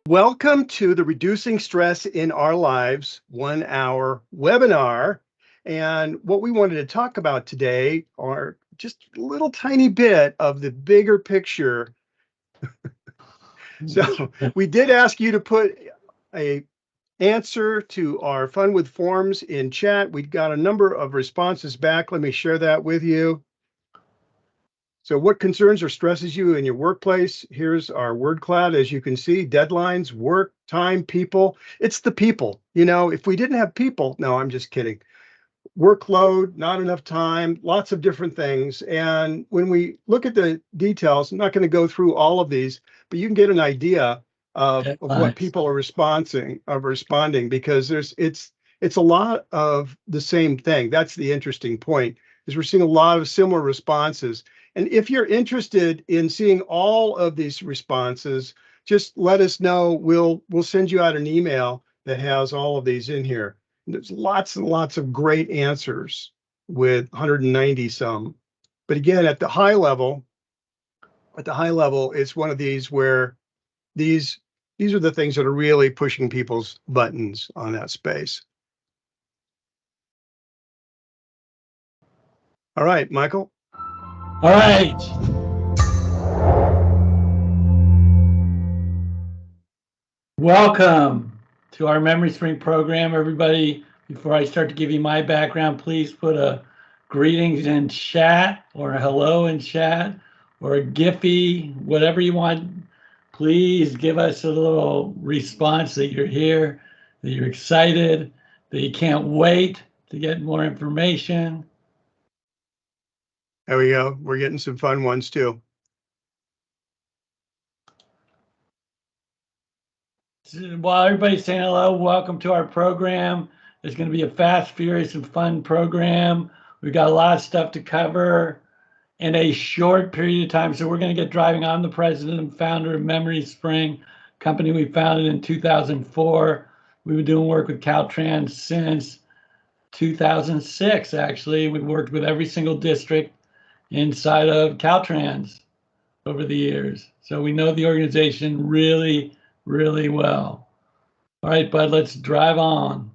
Welcome to the Reducing Stress in Our Lives 1-hour webinar. And what we wanted to talk about today are just a little tiny bit of the bigger picture. So we did ask you to put a answer to our Fun with Forms in chat. We got a number of responses back. Let me share that with you. So what concerns or stresses you in your workplace? Here's our word cloud. As you can see, deadlines, work, time, people. It's the people. You know, if we didn't have people, no, I'm just kidding. Workload, not enough time, lots of different things. And when we look at the details, I'm not going to go through all of these, but you can get an idea of what people are responding, because it's a lot of the same thing. That's the interesting point, is we're seeing a lot of similar responses. And if you're interested in seeing all of these responses, just let us know. We'll send you out an email that has all of these in here. There's lots and lots of great answers with 190 some. But again, at the high level, it's one of these where these are the things that are really pushing people's buttons on that space. All right, Michael. All right. Welcome to our Memory Spring program, everybody. Before I start to give you my background, please put a greetings in chat, or a hello in chat, or a Giphy, whatever you want. Please give us a little response that you're here, that you're excited, that you can't wait to get more information. There we go. We're getting some fun ones too. While everybody's saying hello, welcome to our program. It's going to be a fast, furious, and fun program. We've got a lot of stuff to cover in a short period of time. So we're going to get driving. I'm the president and founder of Memory Spring, company we founded in 2004. We've been doing work with Caltrans since 2006, actually. We've worked with every single district inside of Caltrans over the years. So we know the organization really, really well. All right, bud, let's drive on.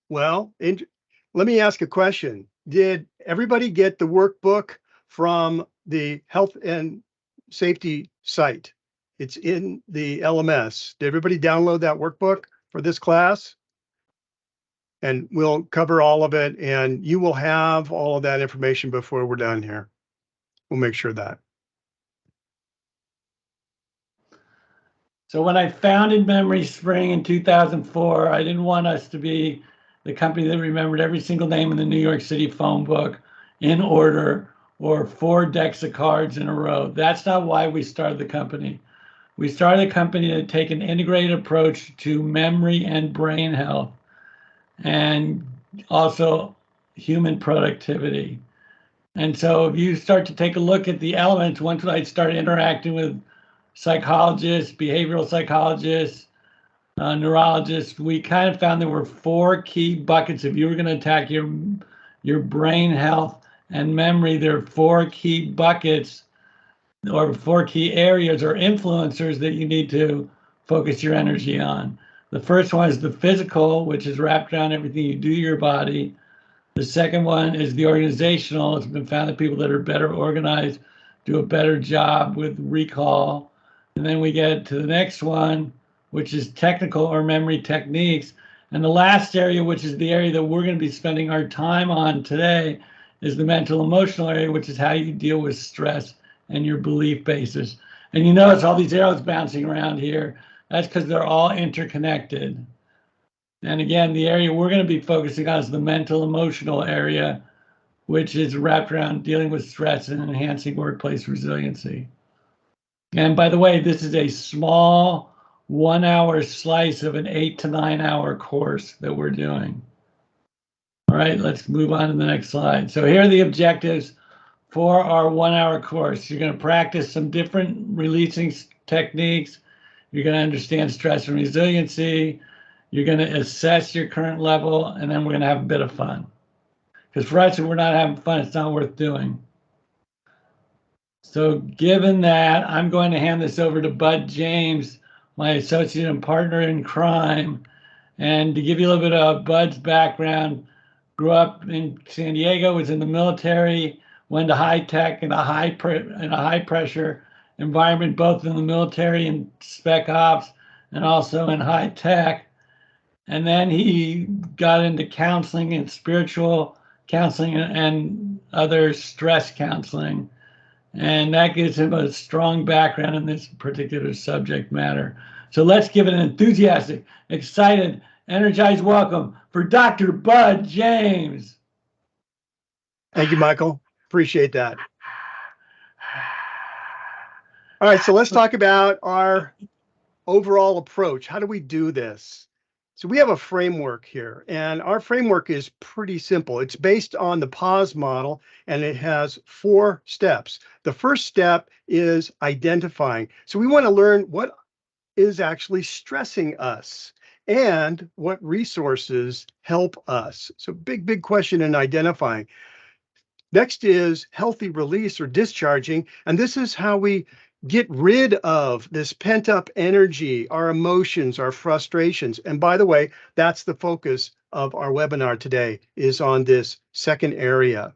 Well, let me ask a question. Did everybody get the workbook from the health and safety site? It's in the LMS. Did everybody download that workbook for this class? And we'll cover all of it, and you will have all of that information before we're done here. We'll make sure that. So when I founded Memory Spring in 2004, I didn't want us to be the company that remembered every single name in the New York City phone book in order, or 4 decks of cards in a row. That's not why we started the company. We started the company to take an integrated approach to memory and brain health, and also human productivity. And so if you start to take a look at the elements, once I started interacting with psychologists, behavioral psychologists, neurologists, we kind of found there were 4 key buckets. If you were going to attack your brain health and memory, there are 4 key buckets, or 4 key areas or influencers that you need to focus your energy on. The first one is the physical, which is wrapped around everything you do to your body. The second one is the organizational. It's been found that people that are better organized do a better job with recall. And then we get to the next one, which is technical or memory techniques. And the last area, which is the area that we're going to be spending our time on today, is the mental emotional area, which is how you deal with stress and your belief basis. And you notice all these arrows bouncing around here. That's because they're all interconnected. And again, the area we're going to be focusing on is the mental emotional area, which is wrapped around dealing with stress and enhancing workplace resiliency. And by the way, this is a small 1-hour slice of an 8 to 9 hour course that we're doing. All right, let's move on to the next slide. So here are the objectives for our 1-hour course. You're going to practice some different releasing techniques. You're going to understand stress and resiliency. You're going to assess your current level, and then we're going to have a bit of fun. Because for us, if we're not having fun, it's not worth doing. So given that, I'm going to hand this over to Bud James, my associate and partner in crime. And to give you a little bit of Bud's background, grew up in San Diego, was in the military, went to high tech in a high pressure environment, both in the military and spec ops, and also in high tech. And then he got into counseling and spiritual counseling and other stress counseling. And that gives him a strong background in this particular subject matter. So let's give it an enthusiastic, excited, energized welcome for Dr. Bud James. Thank you, Michael. Appreciate that. All right, so let's talk about our overall approach. How do we do this? So we have a framework here, and our framework is pretty simple. It's based on the pause model, and it has 4 steps. The first step is identifying. So we want to learn what is actually stressing us and what resources help us. So big question in identifying. Next is healthy release or discharging, and this is how we get rid of this pent up energy, our emotions, our frustrations. And by the way, that's the focus of our webinar today, is on this second area.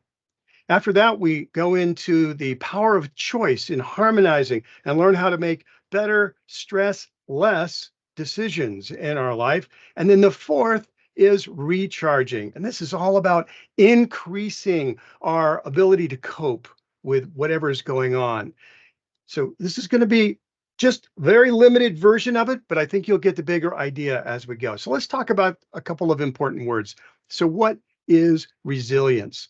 After that, we go into the power of choice in harmonizing and learn how to make better, stress less decisions in our life. And then the fourth is recharging. And this is all about increasing our ability to cope with whatever is going on. So this is going to be just very limited version of it, but I think you'll get the bigger idea as we go. So let's talk about a couple of important words. So what is resilience?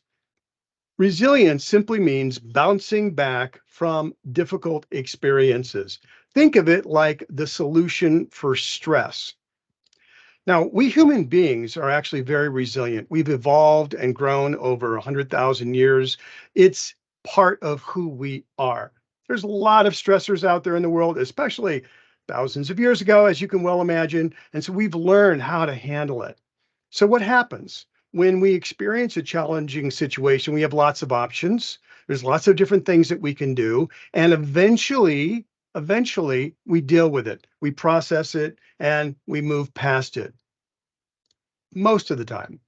Resilience simply means bouncing back from difficult experiences. Think of it like the solution for stress. Now, we human beings are actually very resilient. We've evolved and grown over 100,000 years. It's part of who we are. There's a lot of stressors out there in the world, especially thousands of years ago, as you can well imagine. And so we've learned how to handle it. So what happens? When we experience a challenging situation, we have lots of options. There's lots of different things that we can do. And eventually, we deal with it. We process it and we move past it most of the time.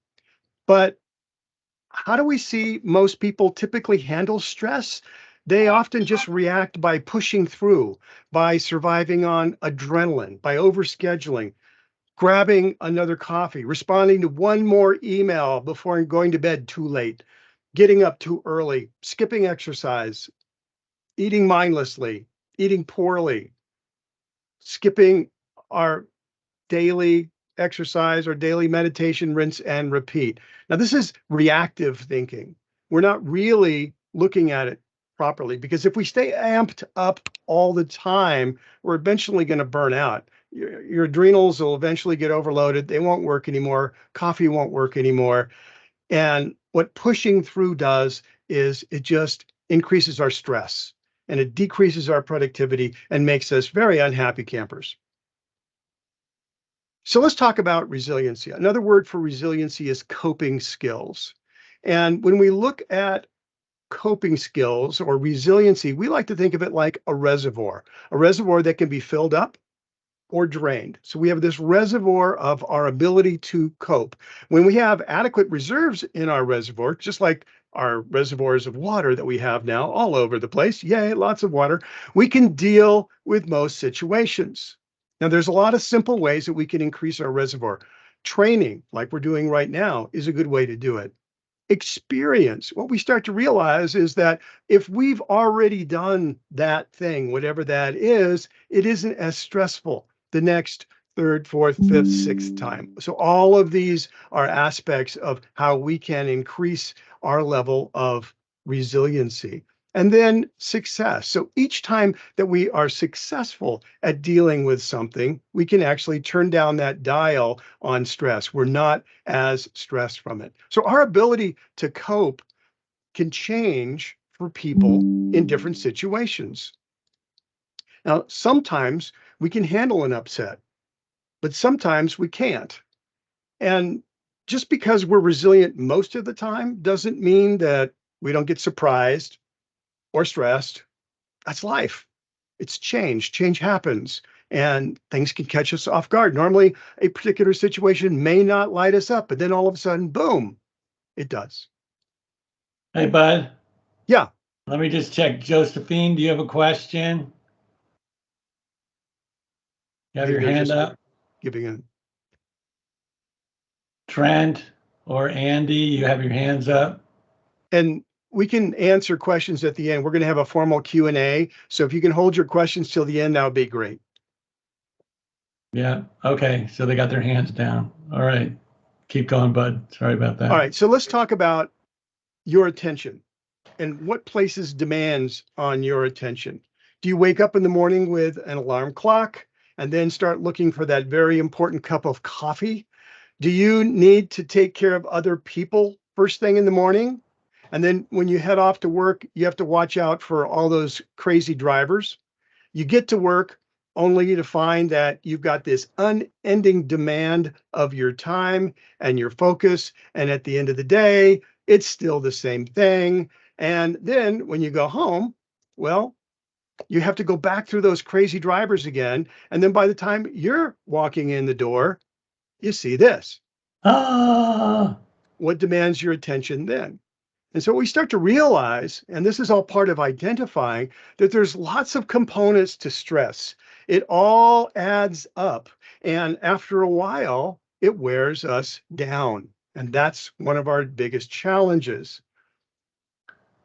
But how do we see most people typically handle stress? They often just react by pushing through, by surviving on adrenaline, by overscheduling, grabbing another coffee, responding to one more email before going to bed too late, getting up too early, skipping exercise, eating mindlessly, eating poorly, skipping our daily exercise or daily meditation, rinse and repeat. Now, this is reactive thinking. We're not really looking at it properly, because if we stay amped up all the time, we're eventually going to burn out. Your adrenals will eventually get overloaded. They won't work anymore. Coffee won't work anymore. And what pushing through does is it just increases our stress and it decreases our productivity and makes us very unhappy campers. So let's talk about resiliency. Another word for resiliency is coping skills. And when we look at coping skills or resiliency, we like to think of it like a reservoir that can be filled up or drained. So we have this reservoir of our ability to cope. When we have adequate reserves in our reservoir, just like our reservoirs of water that we have now all over the place, yay, lots of water, we can deal with most situations. Now, there's a lot of simple ways that we can increase our reservoir. Training, like we're doing right now, is a good way to do it. Experience, what we start to realize is that if we've already done that thing, whatever that is, it isn't as stressful the next third, fourth, fifth, sixth time. So all of these are aspects of how we can increase our level of resiliency. And then success. So each time that we are successful at dealing with something, we can actually turn down that dial on stress. We're not as stressed from it. So our ability to cope can change for people in different situations. Now, sometimes we can handle an upset, but sometimes we can't. And just because we're resilient most of the time doesn't mean that we don't get surprised or stressed That's life. It's change. Change happens and things can catch us off guard. Normally, a particular situation may not light us up, but then all of a sudden, boom, it does. Hey, bud. Yeah. Let me just check. Josephine, do you have a question? You I have think your they're hand just up. giving a. Trent or Andy, you have your hands up. And we can answer questions at the end. We're going to have a formal Q&A. So if you can hold your questions till the end, that would be great. Yeah. Okay. So they got their hands down. All right. Keep going, bud. Sorry about that. All right. So let's talk about your attention and what places demands on your attention. Do you wake up in the morning with an alarm clock and then start looking for that very important cup of coffee? Do you need to take care of other people first thing in the morning? And then when you head off to work, you have to watch out for all those crazy drivers. You get to work only to find that you've got this unending demand of your time and your focus. And at the end of the day, it's still the same thing. And then when you go home, well, you have to go back through those crazy drivers again. And then by the time you're walking in the door, you see this. Ah, What demands your attention then? And so we start to realize, and this is all part of identifying, that there's lots of components to stress. It all adds up. And after a while, it wears us down. And that's one of our biggest challenges.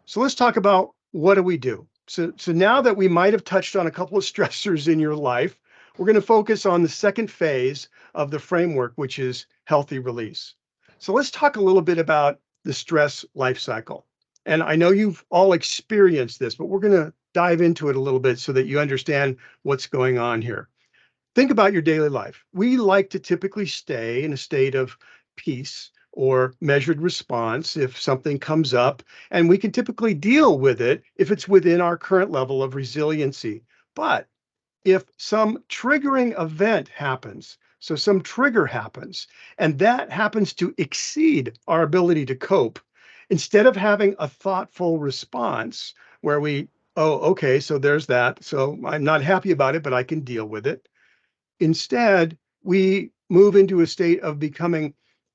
So let's talk about what do we do? So now that we might have touched on a couple of stressors in your life, we're going to focus on the second phase of the framework, which is healthy release. So let's talk a little bit about the stress life cycle. And I know you've all experienced this, but we're going to dive into it a little bit so that you understand what's going on here. Think about your daily life. We like to typically stay in a state of peace or measured response if something comes up, and we can typically deal with it if it's within our current level of resiliency. But if some triggering event happens, so some trigger happens, and that happens to exceed our ability to cope, instead of having a thoughtful response where we, oh, okay, so there's that. So I'm not happy about it, but I can deal with it. Instead, we move into a state of becoming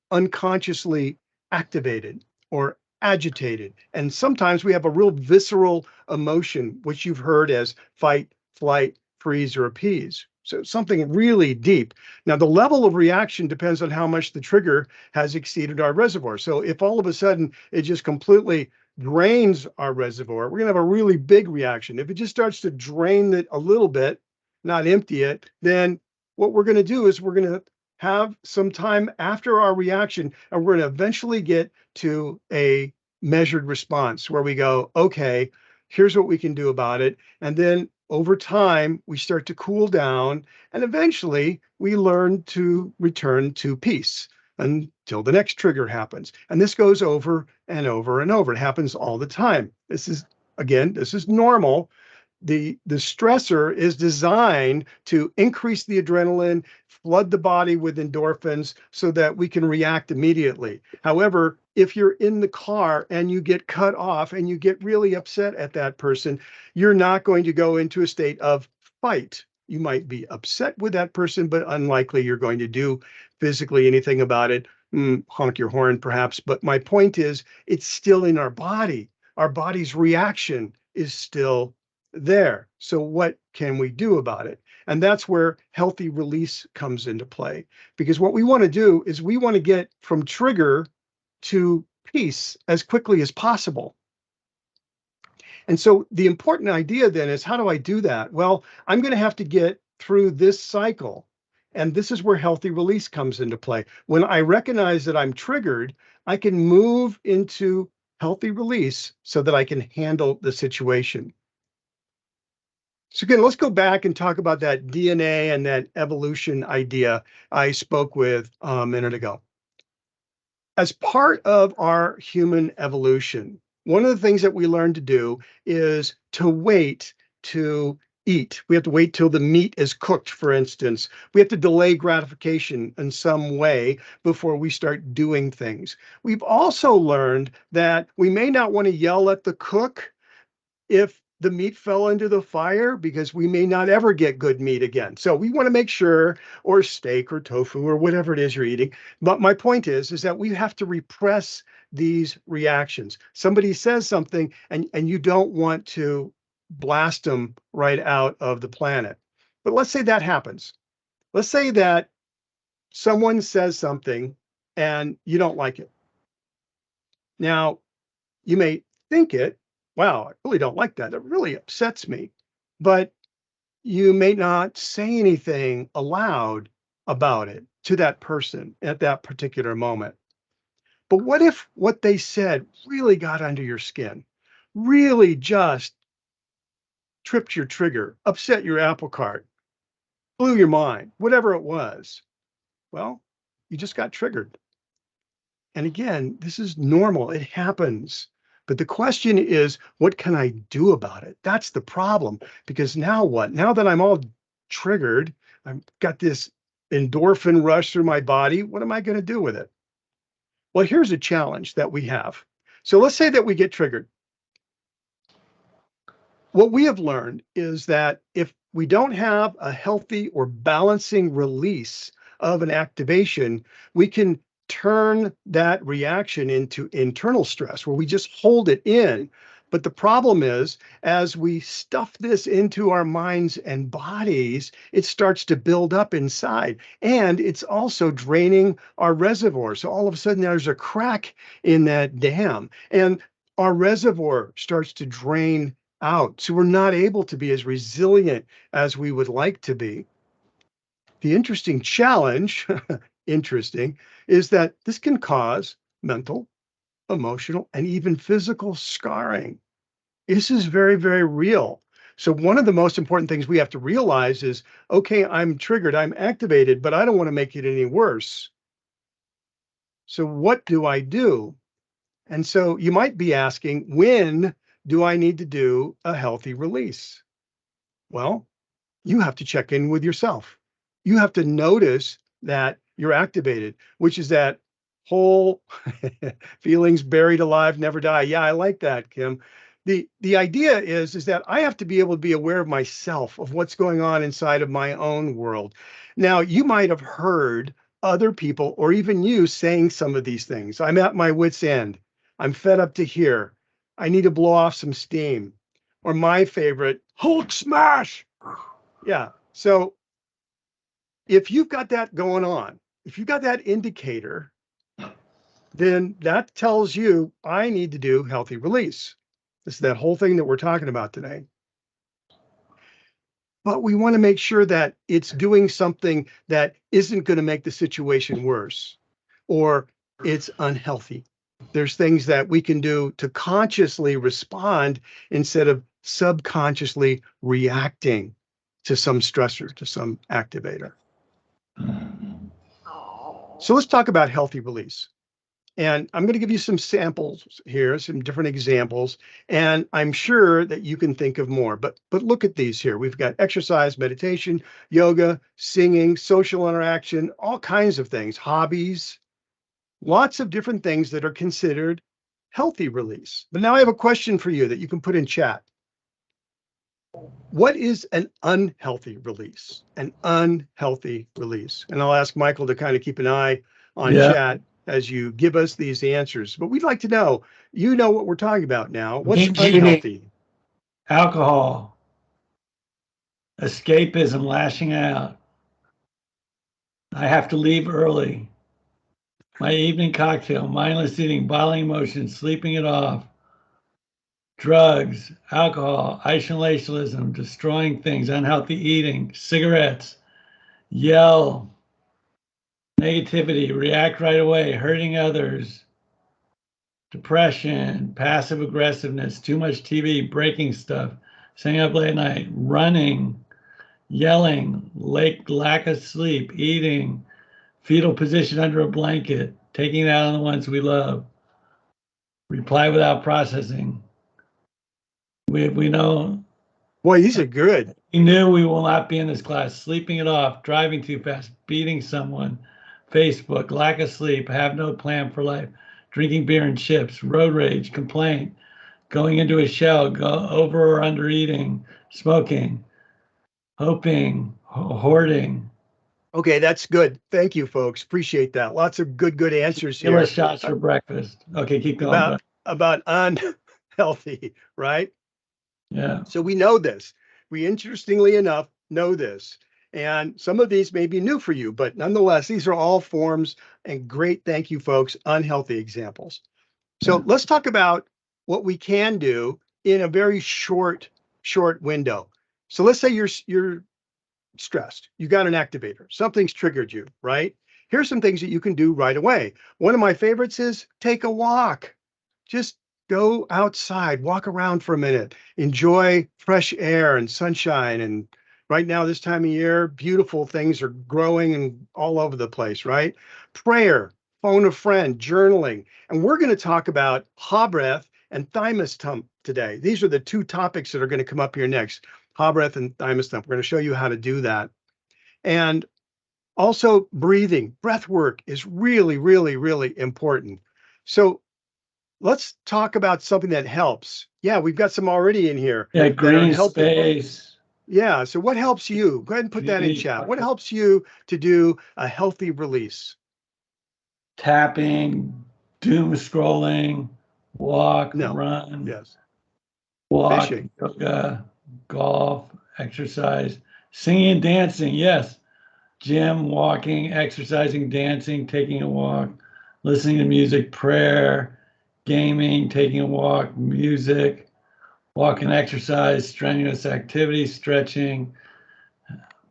unconsciously activated or agitated. And sometimes we have a real visceral emotion, which you've heard as fight, flight, freeze, or appease. So something really deep. Now, the level of reaction depends on how much the trigger has exceeded our reservoir. So if all of a sudden it just completely drains our reservoir, we're going to have a really big reaction. If it just starts to drain it a little bit, not empty it, then what we're going to do is we're going to have some time after our reaction, and we're going to eventually get to a measured response where we go, okay, here's what we can do about it. And then over time, we start to cool down, and eventually we learn to return to peace until the next trigger happens. And this goes over and over and over. It happens all the time. This is, again, this is normal. The stressor is designed to increase the adrenaline, flood the body with endorphins so that we can react immediately. However, if you're in the car and you get cut off and you get really upset at that person, you're not going to go into a state of fight. You might be upset with that person, but unlikely you're going to do physically anything about it. Honk your horn, perhaps. But my point is, it's still in our body. Our body's reaction is still there. So what can we do about it? And that's where healthy release comes into play. Because what we want to do is we want to get from trigger to peace as quickly as possible. And so the important idea then is, how do I do that? Well, I'm going to have to get through this cycle. And this is where healthy release comes into play. When I recognize that I'm triggered, I can move into healthy release so that I can handle the situation. So again, let's go back and talk about that DNA and that evolution idea I spoke with a minute ago. As part of our human evolution, one of the things that we learn to do is to wait to eat. We have to wait till the meat is cooked, for instance. We have to delay gratification in some way before we start doing things. We've also learned that we may not want to yell at the cook if the meat fell into the fire because we may not ever get good meat again. So we want to make sure, or steak or tofu or whatever it is you're eating. But my point is that we have to repress these reactions. Somebody says something and you don't want to blast them right out of the planet. But let's say that happens. Let's say that someone says something and you don't like it. Now, you may think it, wow, I really don't like that. It really upsets me. But you may not say anything aloud about it to that person at that particular moment. But what if what they said really got under your skin, really just tripped your trigger, upset your apple cart, blew your mind, whatever it was? Well, you just got triggered. And again, this is normal. It happens. But the question is, what can I do about it? That's the problem. Because now what? Now that I'm all triggered, I've got this endorphin rush through my body. What am I going to do with it? Well, here's a challenge that we have. So let's say that we get triggered. What we have learned is that if we don't have a healthy or balancing release of an activation, we can turn that reaction into internal stress where we just hold it in. But the problem is, as we stuff this into our minds and bodies, it starts to build up inside. And it's also draining our reservoir. So all of a sudden, there's a crack in that dam, and our reservoir starts to drain out. So we're not able to be as resilient as we would like to be. The interesting challenge, interesting, is that this can cause mental, emotional, and even physical scarring. This is very, very real. So one of the most important things we have to realize is, okay, I'm triggered, I'm activated, but I don't want to make it any worse. So what do I do? And so you might be asking, when do I need to do a healthy release? Well, you have to check in with yourself. You have to notice that you're activated, which is that whole feelings buried alive, never die. Yeah, I like that, Kim. The idea is that I have to be able to be aware of myself, of what's going on inside of my own world. Now, you might have heard other people or even you saying some of these things. I'm at my wit's end. I'm fed up to here. I need to blow off some steam. Or my favorite, Hulk smash. Yeah. So if you've got that going on, if you've got that indicator, then that tells you I need to do healthy release. This is that whole thing that we're talking about today. But we want to make sure that it's doing something that isn't going to make the situation worse or it's unhealthy. There's things that we can do to consciously respond instead of subconsciously reacting to some stressor, to some activator. So let's talk about healthy release. And I'm going to give you some samples here, some different examples, and I'm sure that you can think of more. But look at these here. We've got exercise, meditation, yoga, singing, social interaction, all kinds of things, hobbies, lots of different things that are considered healthy release. But now I have a question for you that you can put in chat. What is an unhealthy release? An unhealthy release. And I'll ask Michael to kind of keep an eye on chat as you give us these answers. But we'd like to know, you know what we're talking about now. What's unhealthy? Alcohol, escapism, lashing out. I have to leave early. My evening cocktail, mindless eating, bottling emotions, sleeping it off. Drugs, alcohol, isolationism, destroying things, unhealthy eating, cigarettes, yell, negativity, react right away, hurting others, depression, passive aggressiveness, too much TV, breaking stuff, staying up late at night, running, yelling, lack of sleep, eating, fetal position under a blanket, taking it out on the ones we love, reply without processing. We know. Boy, these are good. We knew we will not be in this class. Sleeping it off, driving too fast, beating someone, Facebook, lack of sleep, have no plan for life, drinking beer and chips, road rage, complaint, going into a shell, go over or under eating, smoking, hoping, hoarding. Okay, that's good. Thank you, folks. Appreciate that. Lots of good answers Tequila here shots for breakfast. Okay, keep going. about unhealthy, right? Yeah. So we know this. We interestingly enough know this. And some of these may be new for you, but nonetheless, these are all forms and great, thank you, folks, unhealthy examples. So Yeah. let's talk about what we can do in a very short window. So let's say you're stressed. You got an activator. Something's triggered you, right? Here's some things that you can do right away. One of my favorites is take a walk. Just go outside, walk around for a minute, enjoy fresh air and sunshine. And right now, this time of year, beautiful things are growing and all over the place, right? Prayer, phone a friend, journaling. And we're going to talk about ha breath and thymus thump today. These are the two topics that are going to come up here next. Ha breath and thymus thump. We're going to show you how to do that. And also breathing, breath work is really important. So let's talk about something that helps. Yeah, we've got some already in here Yeah, that are green helping. space. Yeah, so what helps you? Go ahead and put that in chat. What helps you to do a healthy release? Tapping, doom scrolling, walk, No. run, Yes. walk, Fishing. yoga, golf, exercise, singing, dancing. Yes. Gym, walking, exercising, dancing, taking a walk, listening to music, prayer, gaming, taking a walk, music, walk and exercise, strenuous activity, stretching,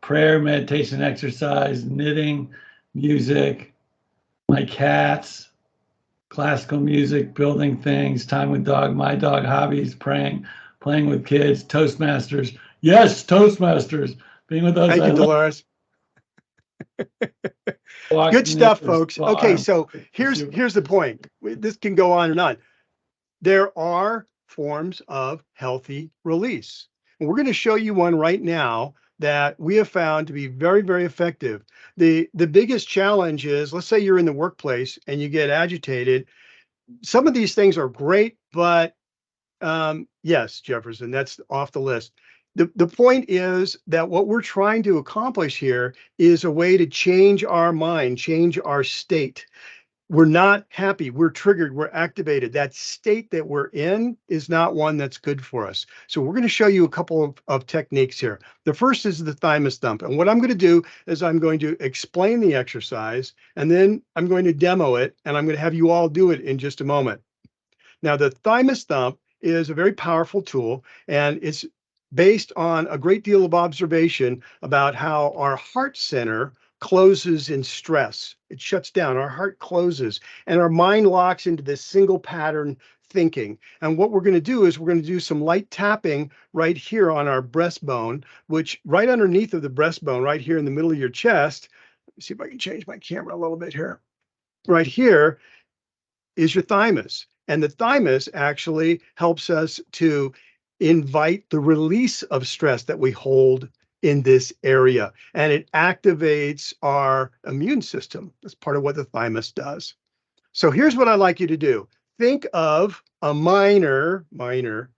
prayer, meditation, exercise, knitting, music, my cats, classical music, building things, time with dog, my dog, hobbies, praying, playing with kids, Toastmasters. Yes, Toastmasters. Being with those Thank I you, love. Dolores. Good Walking in stuff, the folks. Okay, spa. so here's the point. This can go on and on. There are forms of healthy release. And we're going to show you one right now that we have found to be very effective. The biggest challenge is, let's say you're in the workplace and you get agitated. Some of these things are great, but yes, Jefferson, that's off the list. The point is that what we're trying to accomplish here is a way to change our mind, change our state. We're not happy. We're triggered. We're activated. That state that we're in is not one that's good for us. So we're going to show you a couple of techniques here. The first is the thymus thump. And what I'm going to do is I'm going to explain the exercise, and then I'm going to demo it, and I'm going to have you all do it in just a moment. Now, the thymus thump is a very powerful tool, and it's based on a great deal of observation about how our heart center closes in stress. It shuts down, our heart closes, and our mind locks into this single pattern thinking. And what we're going to do is we're going to do some light tapping right here on our breastbone, which right underneath of the breastbone, right here in the middle of your chest. Let me see if I can change my camera a little bit here. Right here is your thymus. And the thymus actually helps us to invite the release of stress that we hold in this area. And it activates our immune system. That's part of what the thymus does. So here's what I'd like you to do. Think of a minor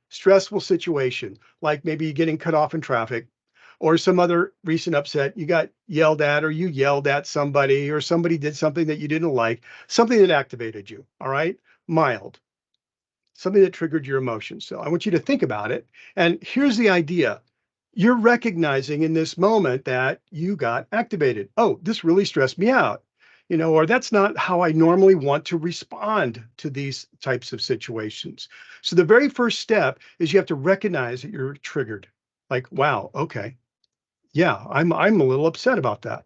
stressful situation, like maybe getting cut off in traffic or some other recent upset. You got yelled at, or you yelled at somebody, or somebody did something that you didn't like, something that activated you. All right. Mild, something that triggered your emotions. So I want you to think about it. And here's the idea. You're recognizing in this moment that you got activated. Oh, this really stressed me out. Or that's not how I normally want to respond to these types of situations. So the very first step is you have to recognize that you're triggered. Like, wow, okay. Yeah, I'm a little upset about that.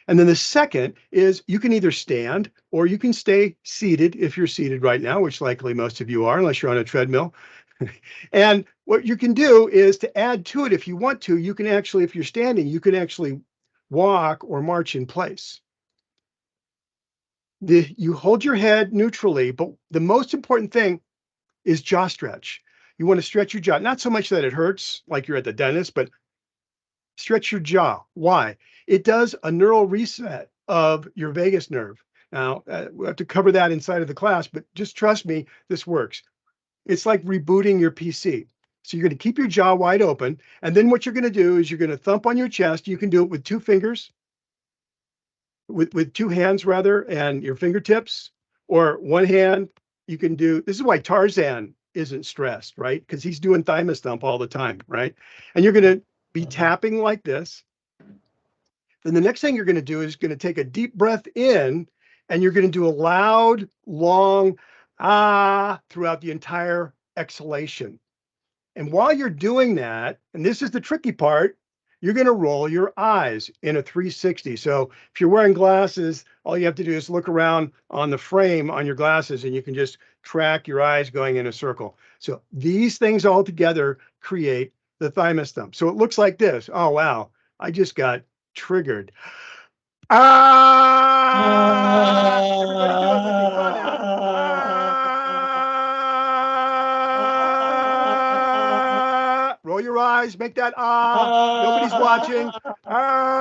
And then the second is you can either stand or you can stay seated if you're seated right now, which likely most of you are, unless you're on a treadmill. And what you can do is to add to it, if you want to, you can actually, if you're standing, you can actually walk or march in place. You hold your head neutrally, but the most important thing is jaw stretch. You want to stretch your jaw, not so much that it hurts like you're at the dentist, but stretch your jaw. Why? It does a neural reset of your vagus nerve. Now, we'll have to cover that inside of the class, but just trust me, this works. It's like rebooting your PC. So you're going to keep your jaw wide open. And then what you're going to do is you're going to thump on your chest. You can do it with two fingers, with two hands rather, and your fingertips, or one hand. You can do, this is why Tarzan isn't stressed, right? Because he's doing thymus thump all the time, right? And you're going to be tapping like this. Then the next thing you're going to do is going to take a deep breath in, and you're going to do a loud, long ah throughout the entire exhalation. And while you're doing that, and this is the tricky part, you're going to roll your eyes in a 360. So if you're wearing glasses, all you have to do is look around on the frame on your glasses, and you can just track your eyes going in a circle. So these things all together create the thymus thump. So it looks like this. Oh, wow. I just got triggered. Ah! Everybody do it with me. Come on now. Ah! Roll your eyes. Make that ah. Nobody's watching. Ah!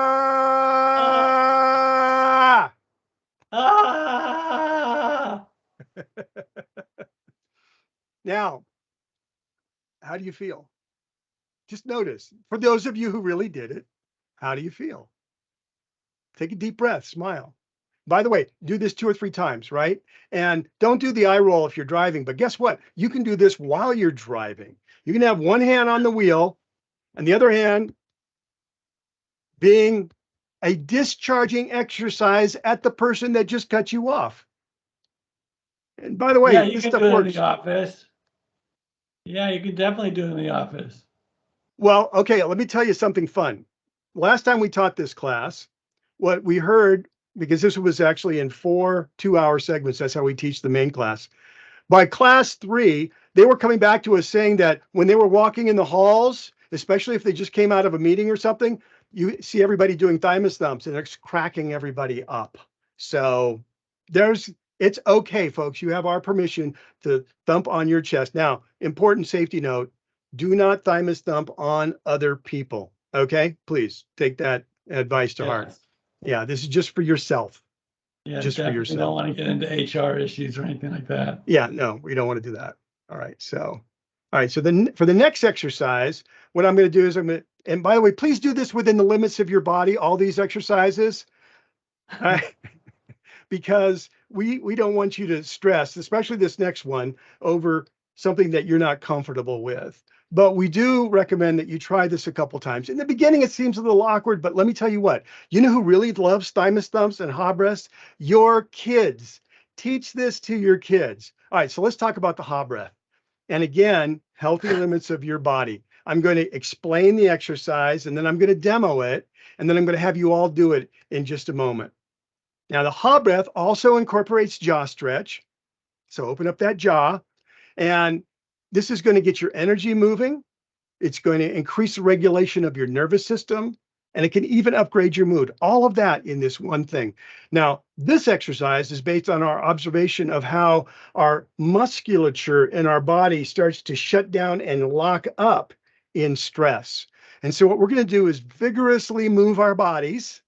Now, how do you feel? Just notice. For those of you who really did it, how do you feel? Take a deep breath, smile. By the way, do this 2 or 3 times, right? And don't do the eye roll if you're driving, but guess what? You can do this while you're driving. You can have one hand on the wheel and the other hand being a discharging exercise at the person that just cut you off. And by the way, Yeah, you this can stuff do it in works. the office. Yeah, you can definitely do it in the office. Well, okay, let me tell you something fun. Last time we taught this class, what we heard, because this was actually in 4 2-hour segments, that's how we teach the main class. By class 3, they were coming back to us saying that when they were walking in the halls, especially if they just came out of a meeting or something, you see everybody doing thymus thumps and it's cracking everybody up. So it's okay, folks. You have our permission to thump on your chest. Now, important safety note, do not thymus thump on other people. Okay? Please take that advice to heart. Yes. Yeah, this is just for yourself. Yeah, Just for definitely yourself. don't want to get into HR issues or anything like that. Yeah, no, we don't want to do that. All right. So then for the next exercise, what I'm going to do is and by the way, please do this within the limits of your body, all these exercises, because we don't want you to stress, especially this next one, over something that you're not comfortable with. But we do recommend that you try this a couple times. In the beginning, it seems a little awkward, but let me tell you what, you know who really loves thymus thumps and hop breaths? Your kids. Teach this to your kids. All right, so let's talk about the hop breath. And again, healthy limits of your body. I'm going to explain the exercise, and then I'm going to demo it, and then I'm going to have you all do it in just a moment. Now, the hop breath also incorporates jaw stretch. So open up that jaw, and this is going to get your energy moving. It's going to increase the regulation of your nervous system, and it can even upgrade your mood. All of that in this one thing. Now, this exercise is based on our observation of how our musculature in our body starts to shut down and lock up in stress. And so what we're going to do is vigorously move our bodies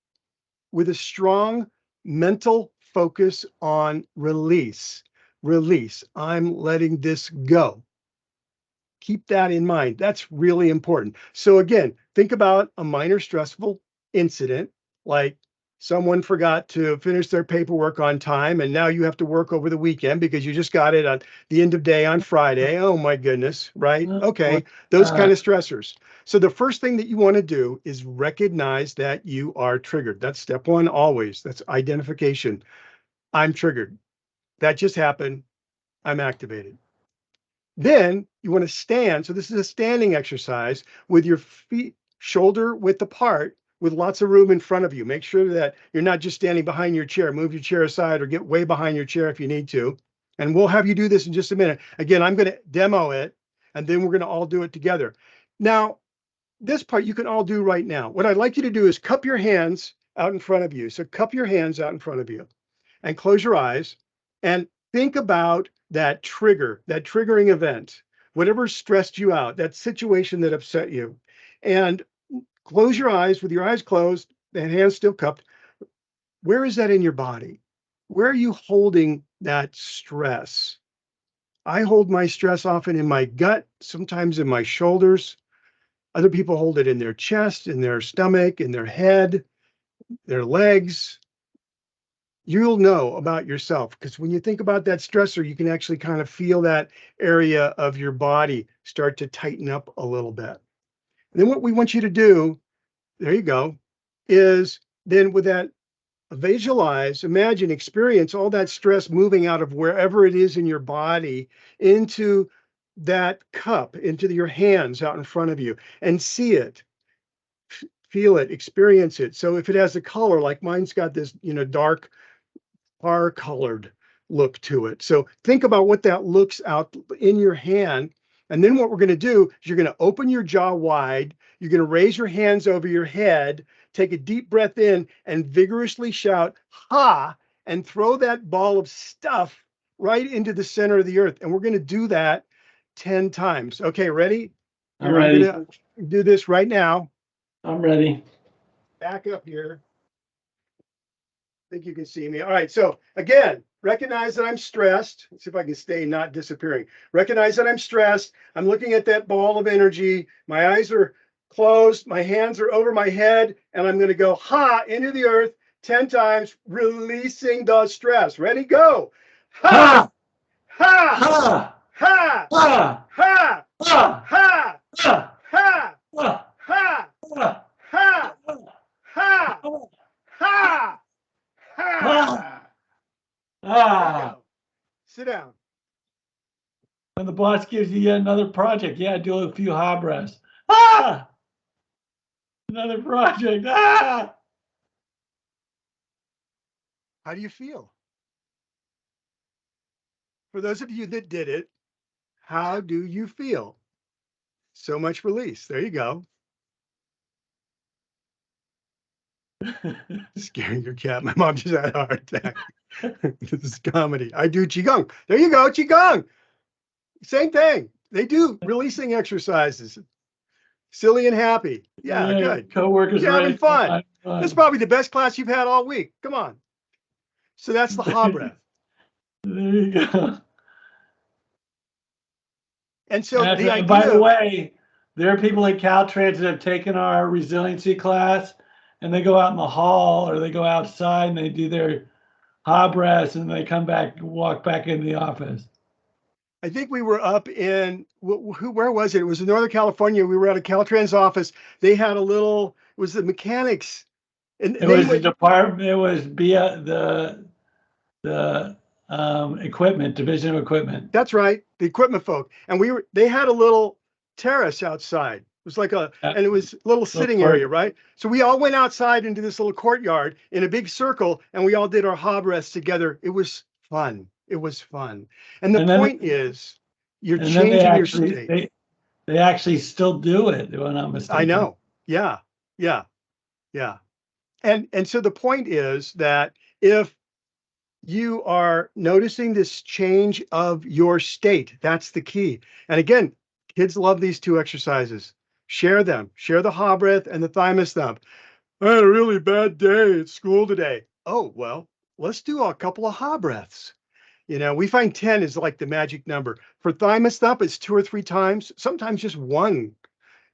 with a strong mental focus on release. Release. I'm letting this go. Keep that in mind. That's really important. So again, think about a minor stressful incident, like someone forgot to finish their paperwork on time, and now you have to work over the weekend because you just got it at the end of day on Friday. Oh my goodness, right? Okay, those kind of stressors. So the first thing that you want to do is recognize that you are triggered. That's step 1 always. That's identification. I'm triggered. That just happened. I'm activated. Then you want to stand. So this is a standing exercise with your feet shoulder width apart with lots of room in front of you. Make sure that you're not just standing behind your chair. Move your chair aside or get way behind your chair if you need to. And we'll have you do this in just a minute. Again, I'm going to demo it, and then we're going to all do it together. Now, this part you can all do right now. What I'd like you to do is cup your hands out in front of you. So cup your hands out in front of you and close your eyes and think about that trigger, that triggering event, whatever stressed you out, that situation that upset you. And close your eyes with your eyes closed and hands still cupped. Where is that in your body? Where are you holding that stress? I hold my stress often in my gut, sometimes in my shoulders. Other people hold it in their chest, in their stomach, in their head, their legs. You'll know about yourself because when you think about that stressor, you can actually kind of feel that area of your body start to tighten up a little bit. And then what we want you to do, there you go, is then with that visualize, imagine, experience all that stress moving out of wherever it is in your body into that cup, into your hands out in front of you, and see it, feel it, experience it. So if it has a color, like mine's got this, dark are colored look to it. So think about what that looks out in your hand. And then what we're going to do is you're going to open your jaw wide. You're going to raise your hands over your head, take a deep breath in, and vigorously shout, ha, and throw that ball of stuff right into the center of the earth. And we're going to do that 10 times. Okay, ready? I'm Here, I'm ready. going to do this right now. I'm ready. Back up here. Think you can see me. All right. So again, recognize that I'm stressed. Let's see if I can stay not disappearing. Recognize that I'm stressed. I'm looking at that ball of energy. My eyes are closed. My hands are over my head. And I'm going to go ha into the earth 10 times, releasing the stress. Ready? Go. Ha! Ha! Ha! Ha! Ha! Ha! Ha! Ha! Ha! Ha! Ha! Ha! Ha! Ha! Ha! Ha! Ha! There you Ah! go. Sit down. When the boss gives you yet another project, yeah, do a few hot breaths. Ah! Another project. Ah! How do you feel? For those of you that did it, how do you feel? So much release. There you go. Scaring your cat. My mom just had a heart attack. This is comedy. I do Qigong. There you go. Qigong. Same thing. They do releasing exercises. Silly and happy. Yeah, good. Co-workers You're having fun. fun. That's probably the best class you've had all week. Come on. So that's the ha breath. There you go. And so the And by the idea, way, there are people at Caltrans that have taken our resiliency class and they go out in the hall or they go outside and they do their hot breaths and they come back, walk back into the office. I think we were up in where was it? It was in Northern California. We were at a Caltrans office. They had a little, it was the mechanics. And It was the department, it was the equipment, division of equipment. That's right, the equipment folk. And they had a little terrace outside. It was like and it was a little sitting area, right? So we all went outside into this little courtyard in a big circle and we all did our ha breaths together. It was fun. It was fun. And the point is, you're changing your state. They actually still do it, if I'm not mistaken. I know. Yeah. Yeah. Yeah. And so the point is that if you are noticing this change of your state, that's the key. And again, kids love these two exercises. Share them. Share the ha breath and the thymus thump. I had a really bad day at school today. Oh, well, let's do a couple of ha breaths. We find 10 is like the magic number. For thymus thump, it's 2 or 3 times, sometimes just one.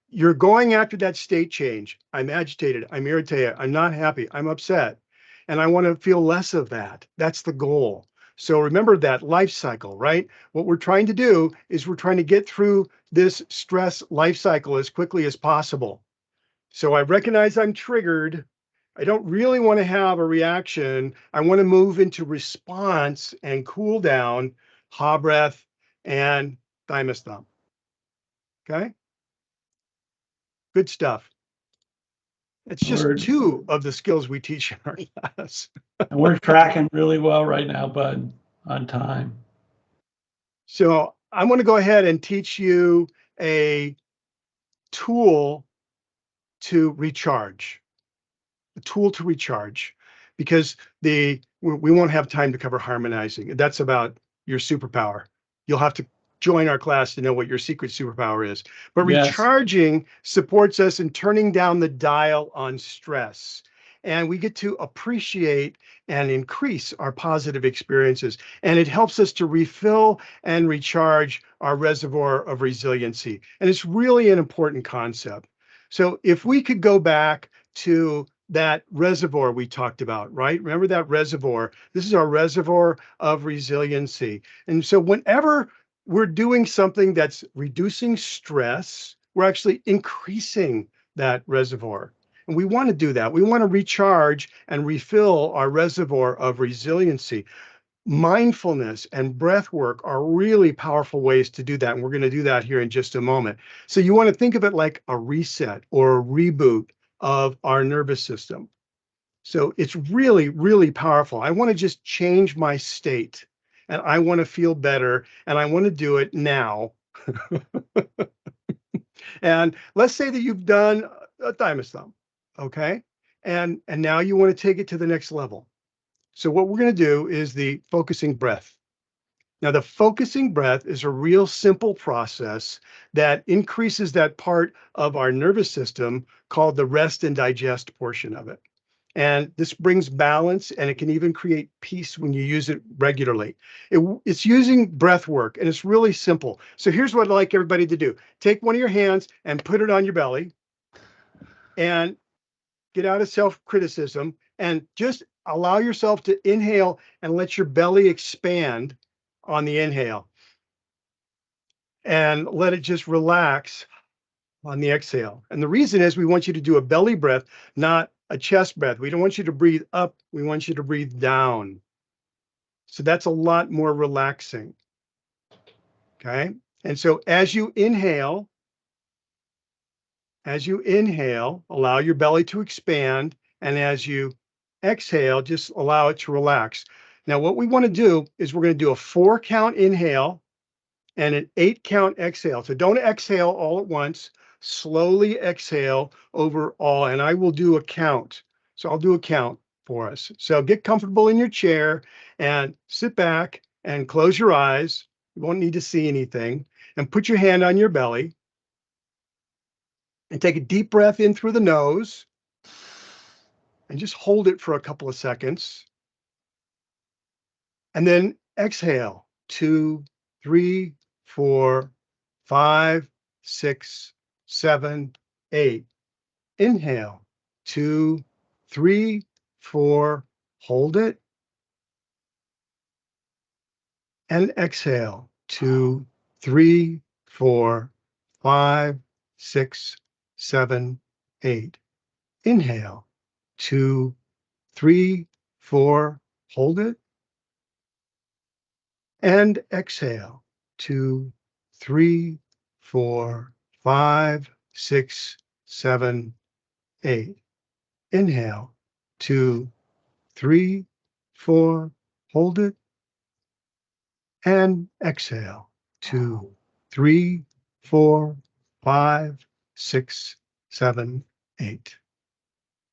You're going after that state change. I'm agitated. I'm irritated. I'm not happy. I'm upset. And I want to feel less of that. That's the goal. So remember that life cycle, right? What we're trying to do is we're trying to get through this stress life cycle as quickly as possible. So I recognize I'm triggered. I don't really want to have a reaction. I want to move into response and cool down, ha breath, and thymus thump. Okay? Good stuff. It's just 2 of the skills we teach in our class. And we're tracking really well right now, bud, on time. So I'm going to go ahead and teach you a tool to recharge. A tool to recharge, because we won't have time to cover harmonizing. That's about your superpower. You'll have to join our class to know what your secret superpower is. But recharging supports us in turning down the dial on stress. and we get to appreciate and increase our positive experiences. And it helps us to refill and recharge our reservoir of resiliency. And it's really an important concept. So if we could go back to that reservoir we talked about, right? Remember that reservoir? This is our reservoir of resiliency. And so whenever we're doing something that's reducing stress, we're actually increasing that reservoir. And we want to do that. We want to recharge and refill our reservoir of resiliency. Mindfulness and breath work are really powerful ways to do that. And we're going to do that here in just a moment. So you want to think of it like a reset or a reboot of our nervous system. So it's really, really powerful. I want to just change my state and I want to feel better and I want to do it now. And let's say that you've done a thymus thumb, okay? And now you want to take it to the next level. So what we're going to do is the focusing breath. Now, the focusing breath is a real simple process that increases that part of our nervous system called the rest and digest portion of it. And this brings balance and it can even create peace when you use it regularly. It's using breath work and it's really simple. So here's what I'd like everybody to do. Take one of your hands and put it on your belly and get out of self-criticism and just allow yourself to inhale and let your belly expand on the inhale and let it just relax on the exhale. And the reason is we want you to do a belly breath, not a chest breath. We don't want you to breathe up. We want you to breathe down. So that's a lot more relaxing. Okay. And so as you inhale, allow your belly to expand. And as you exhale, just allow it to relax. Now, what we want to do is we're going to do a 4-count inhale and an 8-count exhale. So don't exhale all at once. Slowly exhale over all, and I will do a count. So I'll do a count for us. So get comfortable in your chair and sit back and close your eyes. You won't need to see anything. And put your hand on your belly and take a deep breath in through the nose and just hold it for a couple of seconds. And then exhale, 2, 3, 4, 5, 6, 7, 8. Inhale, 2, 3, 4, hold it. And exhale, 2, 3, 4, 5, 6, 7, 8. Inhale, 2, 3, 4, hold it. And exhale, 2, 3, 4, 5, 6, 7, 8. Inhale, 2, 3, 4, hold it. And exhale, 2, 3, 4, 5, 6, 7, 8.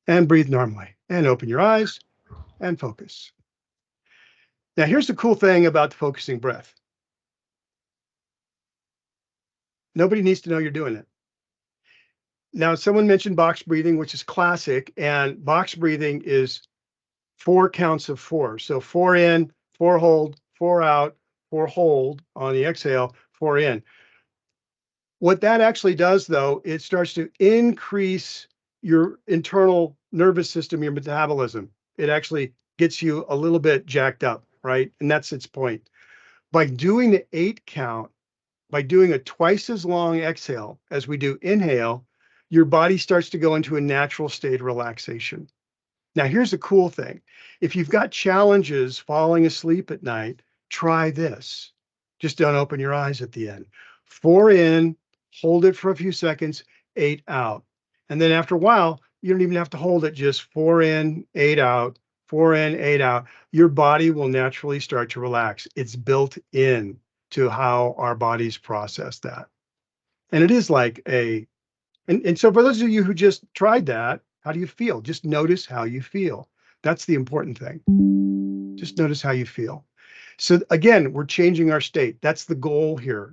And breathe normally. And open your eyes and focus. Now, here's the cool thing about the focusing breath. Nobody needs to know you're doing it. Now, someone mentioned box breathing, which is classic, and box breathing is 4 counts of 4. So 4 in, 4 hold, 4 out, 4 hold on the exhale, 4 in. What that actually does, though, it starts to increase your internal nervous system, your metabolism. It actually gets you a little bit jacked up, right? And that's its point. By doing the 8 count, by doing a twice as long exhale as we do inhale, your body starts to go into a natural state of relaxation. Now, here's the cool thing. If you've got challenges falling asleep at night, try this. Just don't open your eyes at the end. 4 in, hold it for a few seconds, 8 out. And then after a while, you don't even have to hold it, just 4 in, 8 out, 4 in, 8 out. Your body will naturally start to relax. It's built in to how our bodies process that. And it is like and so for those of you who just tried that, how do you feel? Just notice how you feel. That's the important thing. Just notice how you feel. So again, we're changing our state. That's the goal here.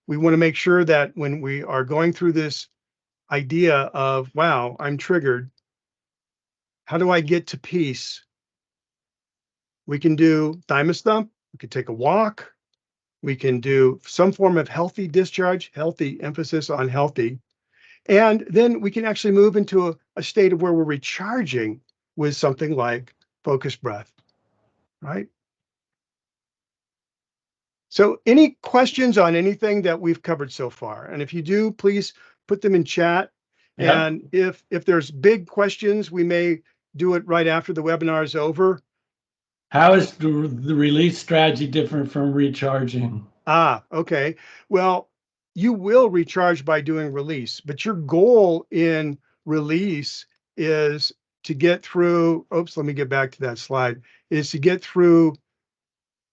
We want to make sure that when we are going through this idea of, wow, I'm triggered, How do I get to peace? We can do thymus thump. We can take a walk. We can do some form of healthy discharge, healthy emphasis on healthy. And then we can actually move into a state of where we're recharging with something like focused breath, right? So any questions on anything that we've covered so far? And if you do, please put them in chat. Yep. And if there's big questions, we may do it right after the webinar is over. How is the release strategy different from recharging? Okay. Well, you will recharge by doing release, but your goal in release is to get through, oops, let me get back to that slide, is to get through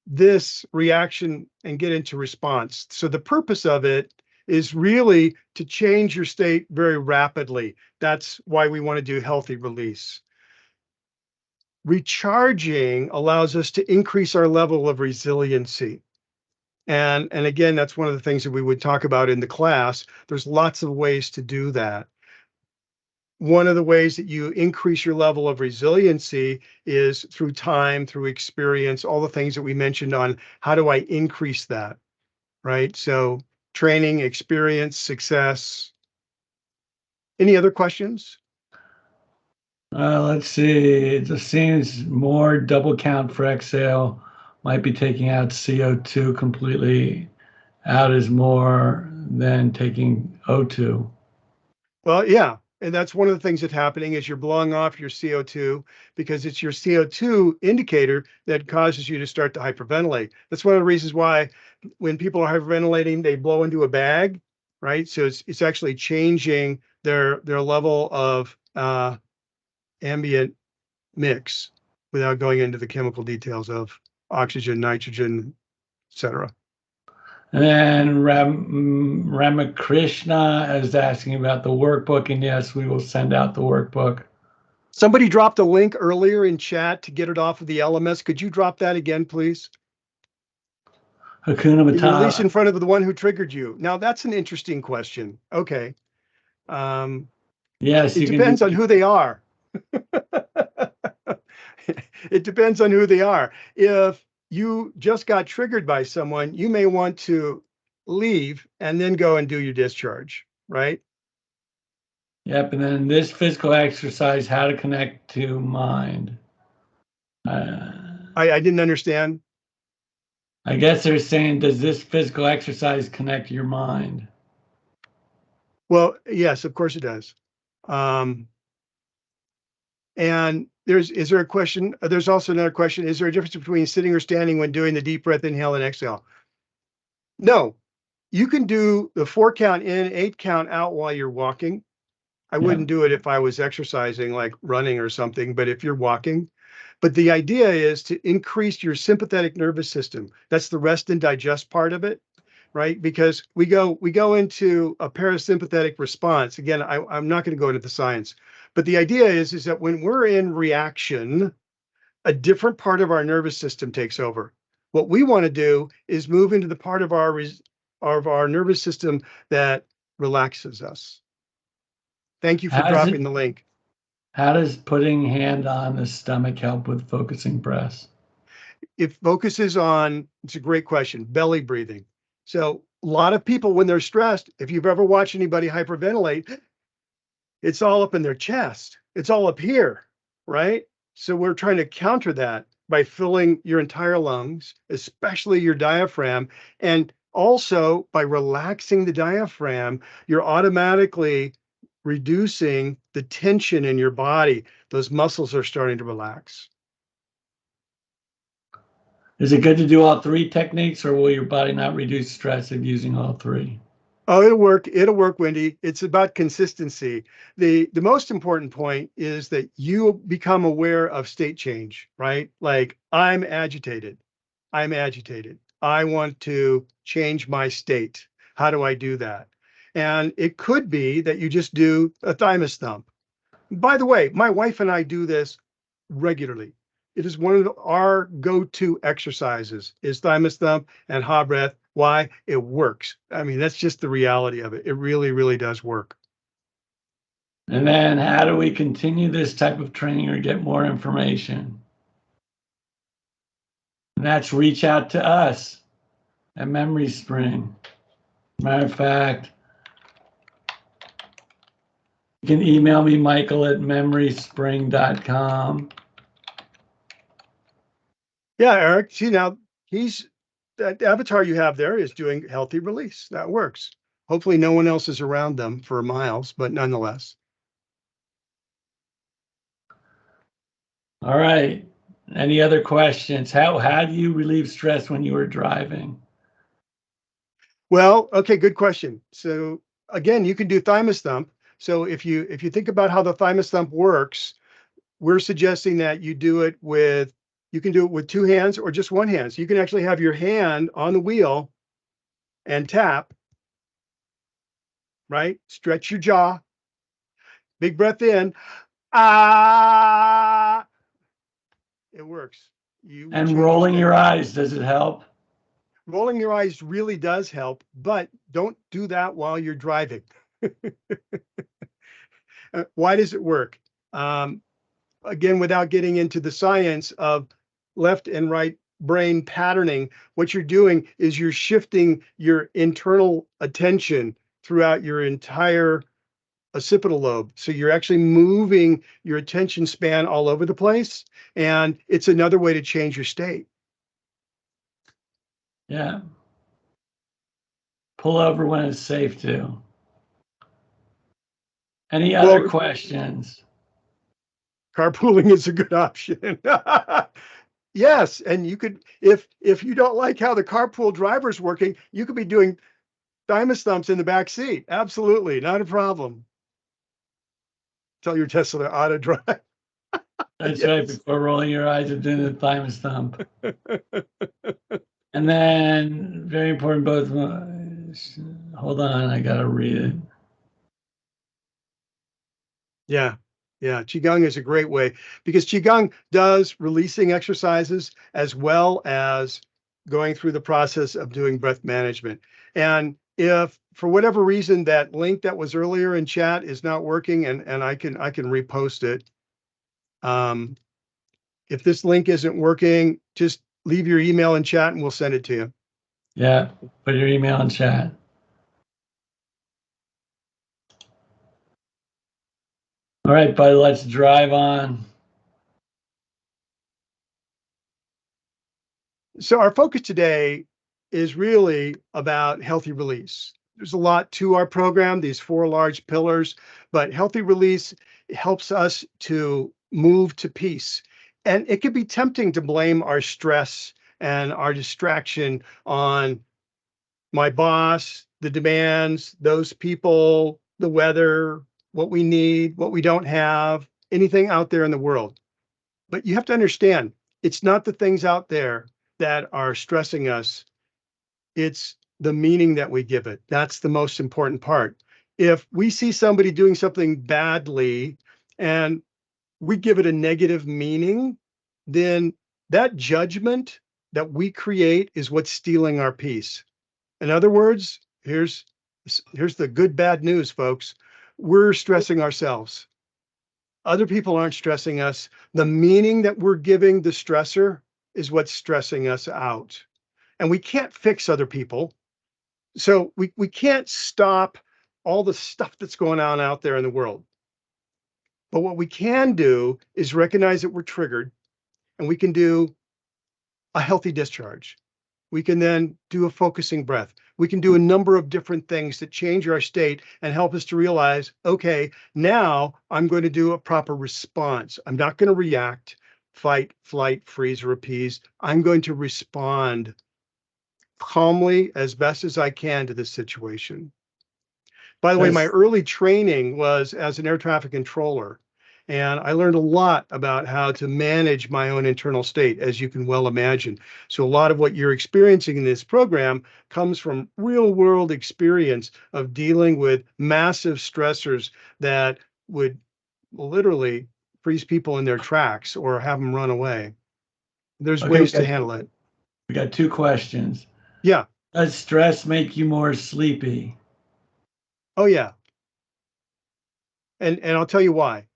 this reaction and get into response. So the purpose of it is really to change your state very rapidly. That's why we want to do healthy release. Recharging allows us to increase our level of resiliency. And again, that's one of the things that we would talk about in the class. There's lots of ways to do that. One of the ways that you increase your level of resiliency is through time, through experience, all the things that we mentioned on how do I increase that, right? So training, experience, success. Any other questions? Let's see. It just seems more double count for exhale might be taking out CO2 completely. Out is more than taking O2. Well, yeah. And that's one of the things that's happening is you're blowing off your CO2 because it's your CO2 indicator that causes you to start to hyperventilate. That's one of the reasons why when people are hyperventilating, they blow into a bag, right? So it's actually changing their level of ambient mix without going into the chemical details of oxygen, nitrogen, etc. And then Ramakrishna is asking about the workbook, and yes, we will send out the workbook. Somebody dropped a link earlier in chat to get it off of the LMS. Could you drop that again, please? Hakuna You release Matata. in front of the one who triggered you. Now that's an interesting question. Okay. Yes, It you can depends on do. who they are. It depends on who they are. If you just got triggered by someone, you may want to leave and then go and do your discharge, right? Yep, and then this physical exercise, how to connect to mind. I didn't understand. I guess they're saying, does this physical exercise connect your mind? Well, yes, of course it does. And is there a question? There's also another question. Is there a difference between sitting or standing when doing the deep breath inhale and exhale? No, you can do the 4 count in, 8 count out while you're walking. I wouldn't do it if I was exercising, like running or something, but if you're walking. But the idea is to increase your sympathetic nervous system. That's the rest and digest part of it, right? Because we go into a parasympathetic response. Again, I'm not going to go into the science, but the idea is that when we're in reaction, a different part of our nervous system takes over. What we want to do is move into the part of our nervous system that relaxes us. Thank you for dropping the link. How does putting hand on the stomach help with focusing breaths? It focuses on, it's a great question, belly breathing. So a lot of people, when they're stressed, if you've ever watched anybody hyperventilate, it's all up in their chest. It's all up here, right? So we're trying to counter that by filling your entire lungs, especially your diaphragm. And also by relaxing the diaphragm, you're automatically reducing the tension in your body. Those muscles are starting to relax. Is it good to do all three techniques, or will your body not reduce stress if using all three? Oh, it'll work. It'll work, Wendy. It's about consistency. The most important point is that you become aware of state change, right? Like I'm agitated. I'm agitated. I want to change my state. How do I do that? And it could be that you just do a thymus thump. By the way, my wife and I do this regularly. It is one of our go-to exercises is thymus thump and ha breath. Why? It works. I mean, that's just the reality of it. It really, really does work. And then how do we continue this type of training or get more information? And that's reach out to us at Memory Spring. Matter of fact, you can email me, Michael at memoryspring.com. Yeah, Eric, see now that avatar you have there is doing healthy release. That works. Hopefully no one else is around them for miles, but nonetheless. All right. Any other questions? How do you relieve stress when you were driving? Well, okay, good question. So again, you can do thymus thump. So if you think about how the thymus thump works, we're suggesting that you can do it with two hands or just one hand. So you can actually have your hand on the wheel and tap, right? Stretch your jaw, big breath in. Ah, it works. You will And change your rolling day. your eyes, does it help? Rolling your eyes really does help, but don't do that while you're driving. Why does it work? Again, without getting into the science of left and right brain patterning, what you're doing is you're shifting your internal attention throughout your entire occipital lobe. So you're actually moving your attention span all over the place. And it's another way to change your state. Yeah. Pull over when it's safe to. Any other Well, questions? carpooling is a good option. Yes, and you could, if you don't like how the carpool driver's working, you could be doing thymus thumps in the back seat. Absolutely, not a problem. Tell your Tesla to auto drive. That's right, Yes. before rolling your eyes and doing the thymus thump. And then, very important, both, hold on, I gotta read it. Yeah. Yeah. Qigong is a great way because Qigong does releasing exercises as well as going through the process of doing breath management. And if for whatever reason that link that was earlier in chat is not working, and I can repost it. If this link isn't working, just leave your email in chat and we'll send it to you. Yeah, put your email in chat. All right, buddy, let's drive on. So our focus today is really about healthy release. There's a lot to our program, these four large pillars, but healthy release helps us to move to peace. And it can be tempting to blame our stress and our distraction on my boss, the demands, those people, the weather, what we need, what we don't have, anything out there in the world. But you have to understand, it's not the things out there that are stressing us. It's the meaning that we give it. That's the most important part. If we see somebody doing something badly and we give it a negative meaning, then that judgment that we create is what's stealing our peace. In other words, here's the good bad news, folks. We're stressing ourselves. Other people aren't stressing us. The meaning that we're giving the stressor is what's stressing us out. And we can't fix other people. So we can't stop all the stuff that's going on out there in the world. But what we can do is recognize that we're triggered, and we can do a healthy discharge. We can then do a focusing breath. We can do a number of different things that change our state and help us to realize, okay, now I'm going to do a proper response. I'm not going to react, fight, flight, freeze, or appease. I'm going to respond calmly as best as I can to this situation. By the way, my That's early training was as an air traffic controller, and I learned a lot about how to manage my own internal state, as you can well imagine. So, a lot of what you're experiencing in this program comes from real world experience of dealing with massive stressors that would literally freeze people in their tracks or have them run away. There's okay. ways to handle it. We got two questions. Yeah. Does stress make you more sleepy? Oh, yeah. And I'll tell you why.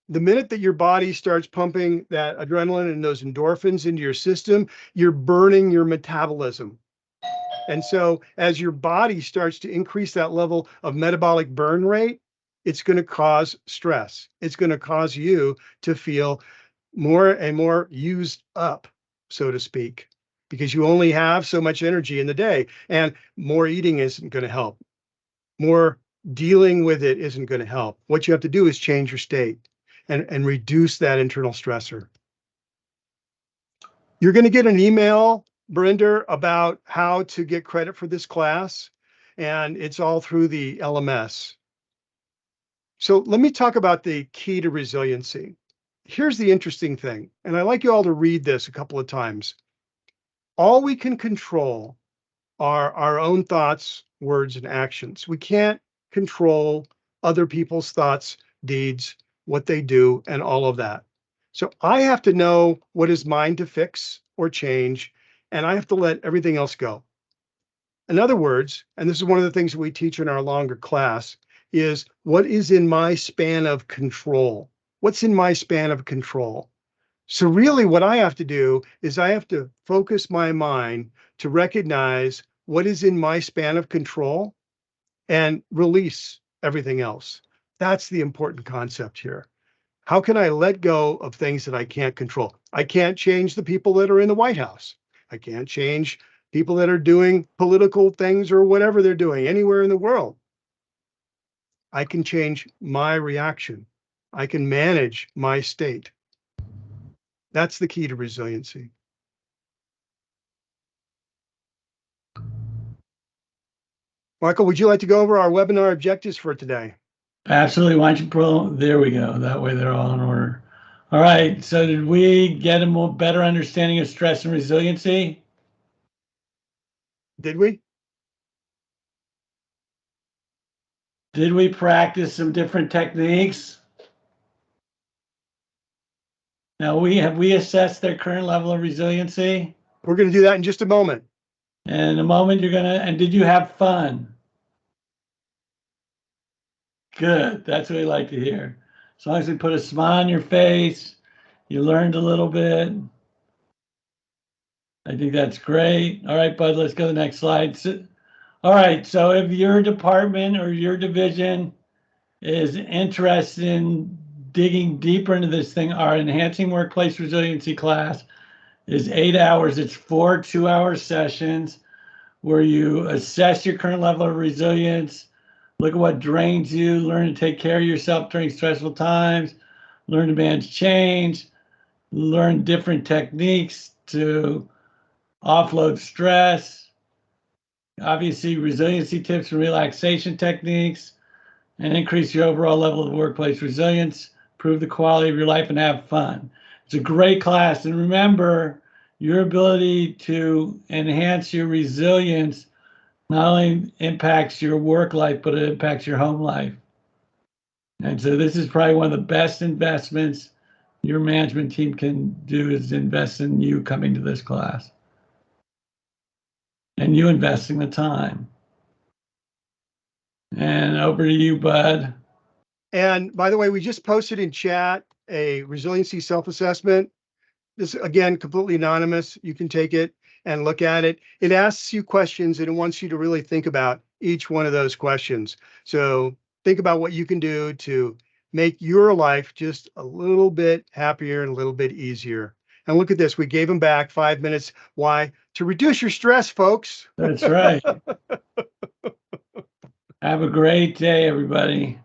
The minute that your body starts pumping that adrenaline and those endorphins into your system, you're burning your metabolism. And so as your body starts to increase that level of metabolic burn rate, it's going to cause stress. It's going to cause you to feel more and more used up, so to speak, because you only have so much energy in the day, and more eating isn't going to help. More dealing with it isn't going to help. What you have to do is change your state and reduce that internal stressor. You're going to get an email, Brenda, about how to get credit for this class, and it's all through the LMS. So let me talk about the key to resiliency. Here's the interesting thing, and I'd like you all to read this a couple of times. All we can control are our own thoughts, words, and actions. We can't control other people's thoughts, deeds, what they do, and all of that. So I have to know what is mine to fix or change, and I have to let everything else go. In other words, and this is one of the things that we teach in our longer class, is what is in my span of control? What's in my span of control? So really what I have to do is I have to focus my mind to recognize what is in my span of control and release everything else. That's the important concept here. How can I let go of things that I can't control? I can't change the people that are in the White House. I can't change people that are doing political things or whatever they're doing anywhere in the world. I can change my reaction. I can manage my state. That's the key to resiliency. Michael, would you like to go over our webinar objectives for today? Absolutely. Why don't you pull? There we go. That way they're all in order. All right. So did we get a more better understanding of stress and resiliency? Did we? Did we practice some different techniques? Now have we assessed their current level of resiliency? We're going to do that in just a moment. And in a moment and did you have fun? Good. That's what we like to hear. As long as we put a smile on your face, you learned a little bit. I think that's great. All right, bud, let's go to the next slide. All right, so if your department or your division is interested in digging deeper into this thing, our Enhancing Workplace Resiliency class is 8 hours. It's 4 2-hour sessions where you assess your current level of resilience, look at what drains you, learn to take care of yourself during stressful times, learn to manage change, learn different techniques to offload stress, obviously resiliency tips and relaxation techniques, and increase your overall level of workplace resilience, improve the quality of your life, and have fun. It's a great class. And remember, your ability to enhance your resilience not only impacts your work life, but it impacts your home life. And so this is probably one of the best investments your management team can do, is invest in you coming to this class and you investing the time. And over to you, Bud. And by the way, we just posted in chat a resiliency self-assessment. This, again, completely anonymous. You can take it and look at it. It asks you questions and it wants you to really think about each one of those questions. So think about what you can do to make your life just a little bit happier and a little bit easier. And look at this. We gave them back 5 minutes. Why? To reduce your stress, folks. That's right. Have a great day, everybody.